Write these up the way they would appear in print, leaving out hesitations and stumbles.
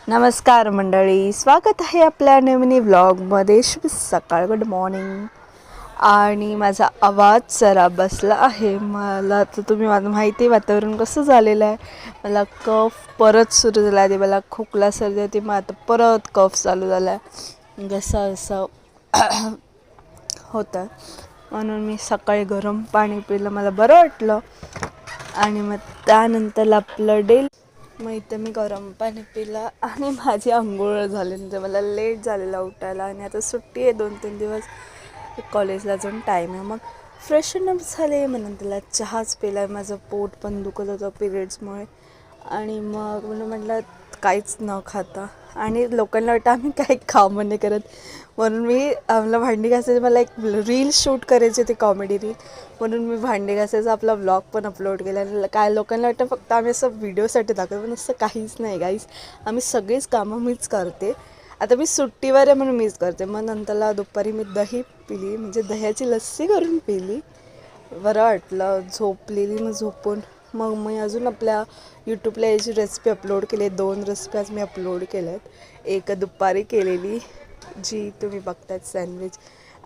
नमस्कार मंडळी, स्वागत आहे आपल्या नवीन व्लॉगमध्ये. शुभ सकाळ, गुड मॉर्निंग. आणि माझा आवाज जरा बसला आहे. मला तर तुम्ही माहिती आहे वातावरण कसं झालेलं आहे. मला कफ परत सुरू झाला आहे. मला खोकला सर्दी होती, मग आता परत कफ चालू झाला आहे. जसं असं होतं, म्हणून मी सकाळी गरम पाणी पिलं, मला बरं वाटलं. आणि मग त्यानंतर आपलं मग इथं मी गरम पाणी पिलं आणि माझी आंघोळ झाली. म्हणजे मला लेट झालेला उठायला आणि आता सुट्टी आहे 2-3 दिवस, कॉलेजला जाऊन टाईम आहे. मग फ्रेशनअप झाले, मग नंतरला चहाच पिला. माझं पोट पण दुखत होतं पिरियड्समुळे. आणि मग म्हटलं काहीच न खाता, आणि लोकांना वाटतं आम्ही काही कामं नाही करत, म्हणून मला भांडी घासायची, मला एक रील शूट करायची होती, कॉमेडी रील, म्हणून मी भांडी घासायचा आपला व्लॉग पण अपलोड केला. आणि काय लोकांना वाटतं फक्त आम्ही असं व्हिडिओसाठी दाखवतो, पण असं काहीच नाही गाईस. आम्ही सगळीच कामं मीच करते. आता मी सुट्टीवर आहे म्हणून मीच करते. मग नंतरला दुपारी मी दही पिली, म्हणजे दह्याची लस्सी करून पिली. बरं वाटलं. झोपलेली, मग झोपून मग मी अजून आपल्या यूट्यूबला याची रेसिपी अपलोड केली आहे. 2 रेसिपी आज मी अपलोड केल्या आहेत. एक दुपारी केलेली, जी तुम्ही बघतायत, सँडविच.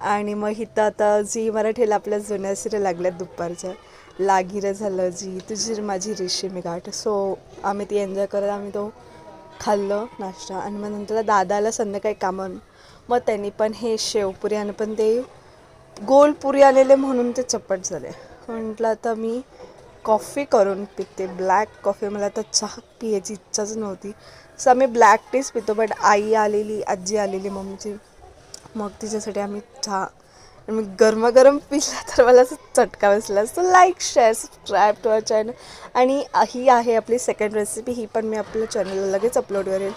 आणि मग इथं आता जी मराठीला आपल्या जुन्या सिरियल लागल्यात दुपारच्या, लागिरं झालं, जी तुझी माझी रेशीमी गाठ. सो आम्ही ती एन्जॉय करत आम्ही तो खाल्लं नाश्ता. आणि मग नंतर दादाला संध्याकाळी कामं, मग त्यांनी पण हे शेवपुरी आणि पण ते गोलपुरी आलेले म्हणून ते चपट झाले. म्हटलं आता मी कॉफी करून पिते, ब्लॅक कॉफी. मला आता चहा पियाची इच्छाच नव्हती, सो आम्ही ब्लॅक टीच पितो. बट आई आलेली, आजी आलेली मम्मीची, मग तिच्यासाठी आम्ही चहा, मी गरमागरम पिला तर मला असं चटका बसला. So like, share, subscribe to our channel. आणि ही आहे आपली सेकंड रेसिपी, ही पण मी आपल्या चॅनलला लगेच अपलोड करेल.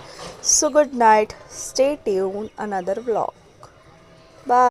So good night, stay tune, another vlog.